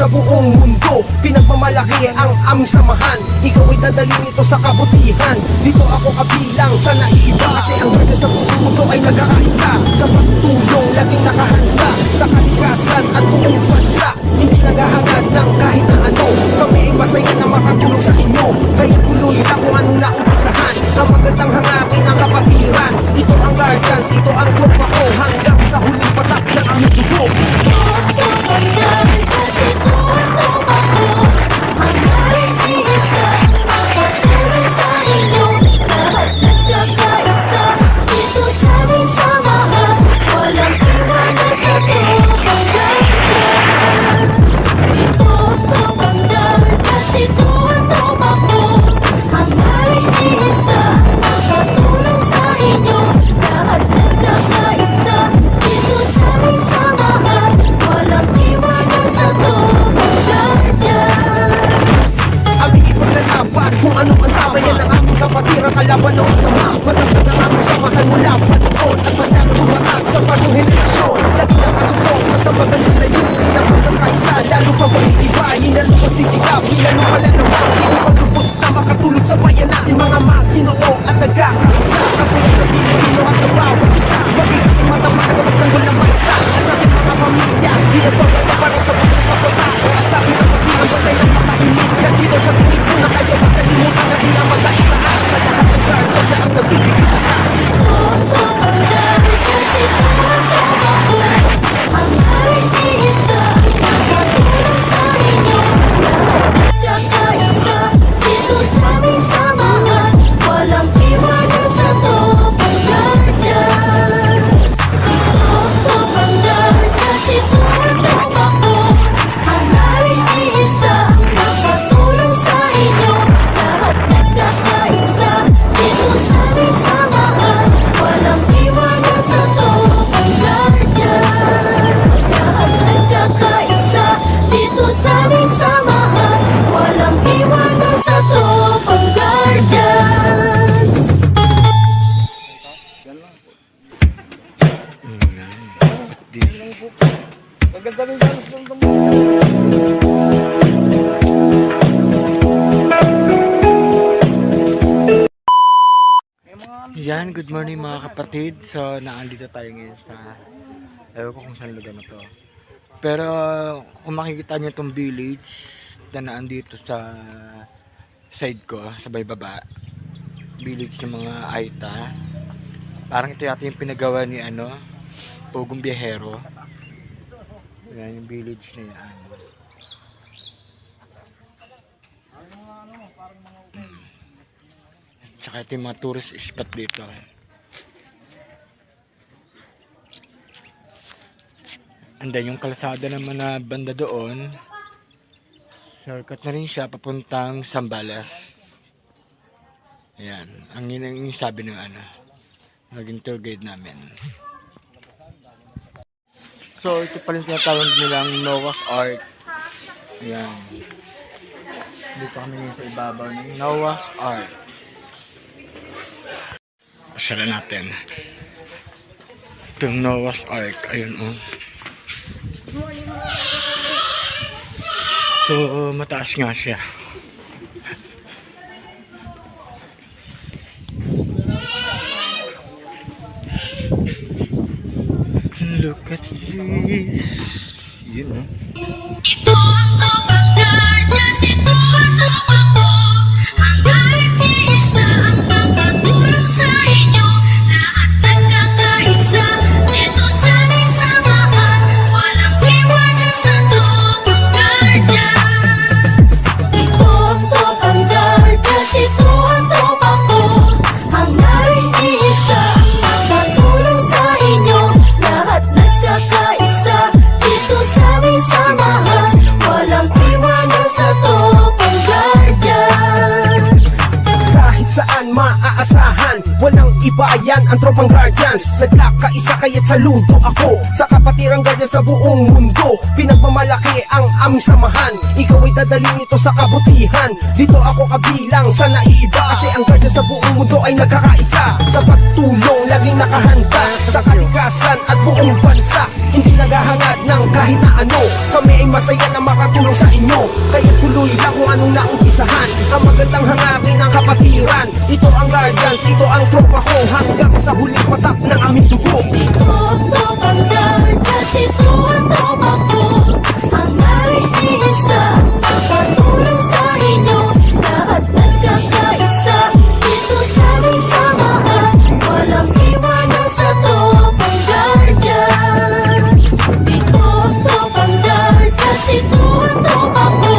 sa buong mundo. Pinagmamalaki ang aming samahan, ikaw ay dadalhin ito sa kabutihan. Dito ako kabilang sa naiiba, kasi ang bagay sa buong mundo ay nagkakaisa. Sa pagtulong laging nakahanda sa kalikasan at buong bansa. Hindi naghahangad ng kahit na ano, kami ay masaya na makatulong sa inyo. Kaya tuloy na kung ano na umpisahan, ang magandang hangarin ang kapatiran. Ito ang Guardians, ito ang tropa ko, hanggang sa huling patak ng aming dugo. Kung ano ang tabayan ng aming kapatiran, kalaban ng masama. Matagdag ang aming samahan mula panoon, at mas lalo bumatag sa bagong henerasyon. Lagi na masutok na sa magandang layunin ng pagkakaisa, lalo pa pag-iibahin, lalo pagsisikap, lalo palalawak, lalo pagtupos na makatulong sa bayan natin. Mga matinoo at nagkakaisa, katulad ng Pilipino at ng bawat isa. Magiging matama na kapagtanggol ng bansa, at sa ating mga pamilya, di na pagkaya para sa mga kapatao. At sa ating kapatiran, balay ng makahimik, dito sa tingin ko na kayo makalimutan na dinama sa itaas. Sa lahat ng Guardians, siya ang nagbibigay lakas. Yan, good morning mga kapatid. So, naandito tayo ngayon sa, ewan ko kung saan lugar na to. Pero, kung makikita nyo itong village na naandito sa side ko, sa baba, village ng mga Aita. Parang ito yata yung pinagawa ni Pugong Biyahero. Yan yung village na yan. Tsaka ito yung mga tourist spot dito. And then yung kalsada naman na banda doon, shortcut na rin siya papuntang Zambales. Ayan, ang yun yung sabi ng naging tour guide namin. So ito pala yung tinatawag nilang Noah's Ark. Ayan. Dito kami ngayon sa ibabaw ng Noah's Ark. Pasala natin itong Noah's Ark. Ayun So mataas nga siya. Look at this. Yun Ito ang tropang Guardians, ito ang tropa ko. Hanggang isa ang makatulong sa inyo. Lahat nagkakaisa, dito sa aming samahan. Walang iwanan sa tropang Guardians. Ito ang tropang Guardians, ito ang tropa ko. Hanggang isa ang makatulong sa inyo. Lahat nagkakaisa, dito sa aming samahan. Walang iwanan sa tropang Iba yan ang tropang guardians, nagkakaisa kaya't saludo ako sa kapatirang guardian sa buong mundo. Pinagmamalaki ang aming samahan, ikaw ay dadalhin ito sa kabutihan. Dito ako kabilang sa naiiba, kasi ang guardian sa buong mundo ay nagkakaisa. Sa pagtulong, laging nakahanda sa kalikasan at buong bansa. Hindi naghahangad ng kahit na ano, kami ay masaya na makatulong sa inyo. Kaya tuloy lang kung anong naumpisahan, ang magandang hangarin ng kapatiran. Ito ang guardians, ito ang tropa ko, hanggang sa huling patak ng aming dugo. Tropang guardians, ito ang tropa ko. Hangarin iisa, makatulong sa inyo. Lahat nagkakaisa, dito sa aming samahan. Walang iwanan sa tropang guardians. Ito ang tropang guardians, ito ang tropa ko.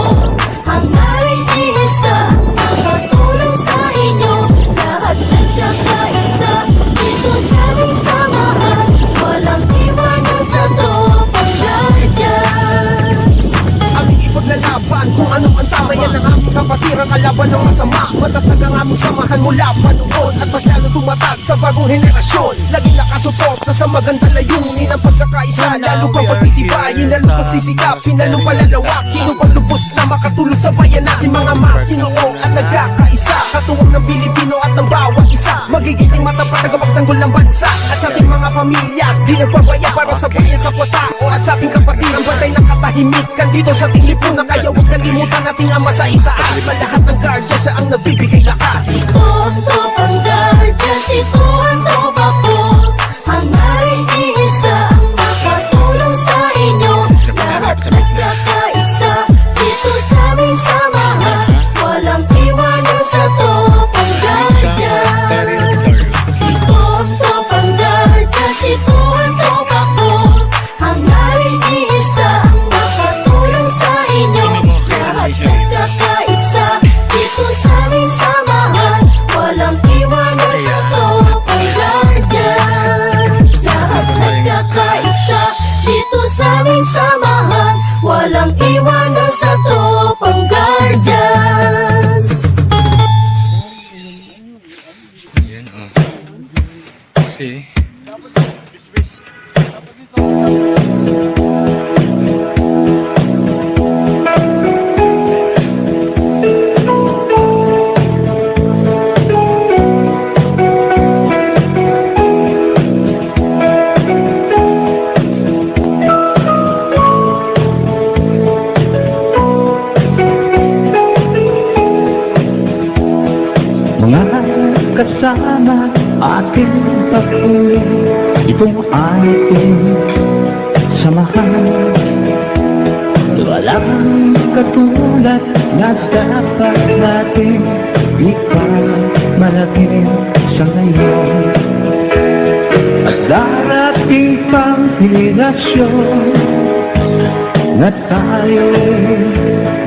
Hangarin iisa, makatulong sa inyo. Lahat nagkakaisa, dito sa aming samahan. Walang iwanan sa tropang guardians. Aming ipaglalaban kung anong ang tama, yan ang aming kapatiran, kalaban ng masama. Matatag ang aming samahan mula pa noon, at mas lalo tumatag sa bagong henerasyon. Laging nakasuporta sa magandang layunin ng pagkakaisa, lalo pang pagtitibayin, lalo pagsisikapin, lalo palalawakin upang lubos na makatulong sa bayan natin. Mga matinoo at nagkakaisa, katuwang ng Pilipino at ng bawat isa. Magigiting matapat na magtanggol ng bansa at sa ating mga pamilya, di nagpabaya para sa bayan kapwa-tao at sa ating kapatiran. Batay ng katahimikan dito sa ating lipunan, kaya huwag kalimutan ating ama sa itaas. Sa lahat ng guardian, siya ang nagbibigay lakas. Ito ang tropang guardians, ito ang tropa ko. Hangarin iisa, makatulong sa inyo. Lahat nagkakaisa, dito sa aming samahan. Walang iwanan sa tropang guardians. Ito ang tropang guardians, ito ang tropa ko. Hangarin iisa, makatulong sa inyo. Lahat nagkakaisa, dito sa aming samahan. Walang iwanan sa tropang guardians. Lahat nagkakaisa, dito sa aming samahan. Walang iwanan sa tropang guardians. Yan, oh. Kasi, mga kasama ating pag-uwi, itong ating samahan. Walang katulad na dapat natin ipagmalaki sa ngayon. At darating pang henerasyon na tayo'y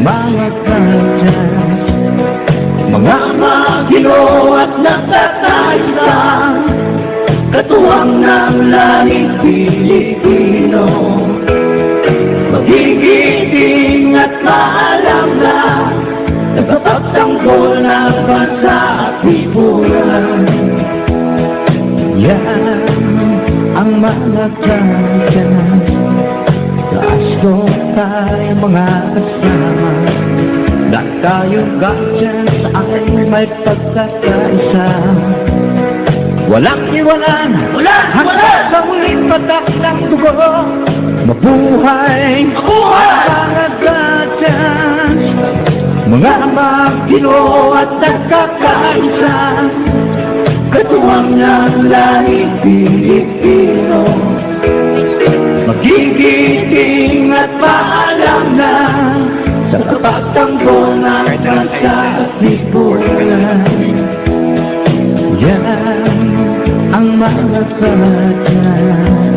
mga guardians. Mga magino at nakakaisa, katuwang ng lahing Pilipino. Magigiting at maalam na nagpapagtanggol ng bansa at lipunan. Yan ang mga guardians. Taas-lo tayo mga kasama, na tayo guardians ay may pagkakaisa. Walang iwanan, hanggang sa huling patak ng dugo. Mabuhay, mga guardians, mga magino at nagkakaisa, katuwang ng lahing Pilipino. Magigiting at maalam na sa kapagtanggol ng bansa at lipunan. Yan ang mga guardians.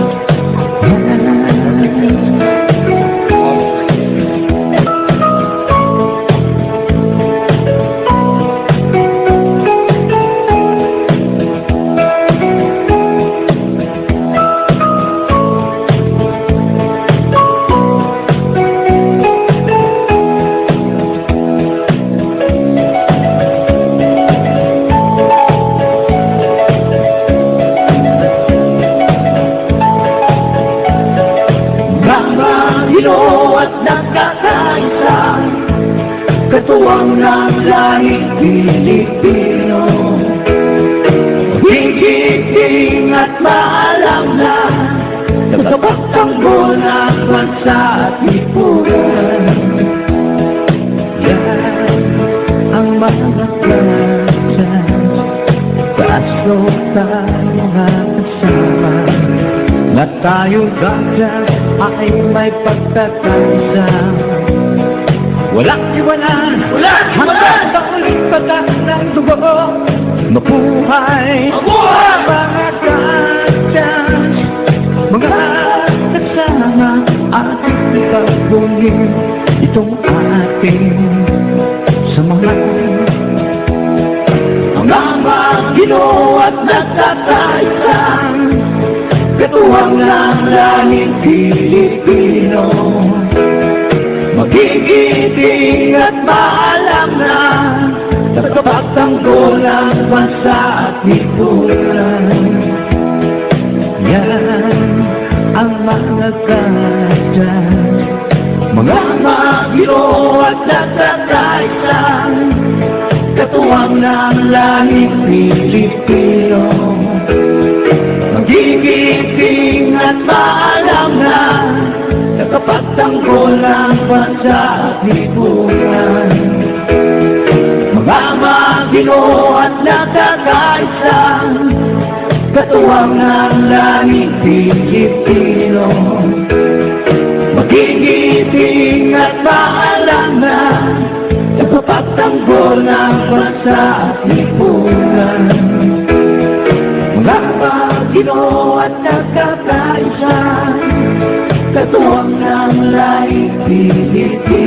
katuwang ng lahing Pilipino. Gigiting at maalam na tagapagtanggol ng bansa at lipunan. Yan ang mga plasa, kaso tayo mga kasama, na tayo dagat ay may pagkakaisa. Walang iwanan, hanggang sa uling batas ng dugo. Mabuhay, mga kadyas, mga kasama, ating ipagbunin itong ating samahan. Mga Ginoo at nagkakaisang katuwang ng lahing Pilipino. Magigiting at maalam na tagapagtanggol ng bansa at lipunan. Yan ang mga kadyas, mga Ginoo at nagkakaisang katuwang ng lahing Pilipino. Magigiting at maalam na tagapagtanggol ng bansa at lipunan. Mga Ginoo at nagkakaisang katuwang ng lahing Pilipino. Magigiting at maalam na tagapagtanggol ng bansa at lipunan. Mga Ginoo at nagkakaisang katuwang ng lahing Pilipino.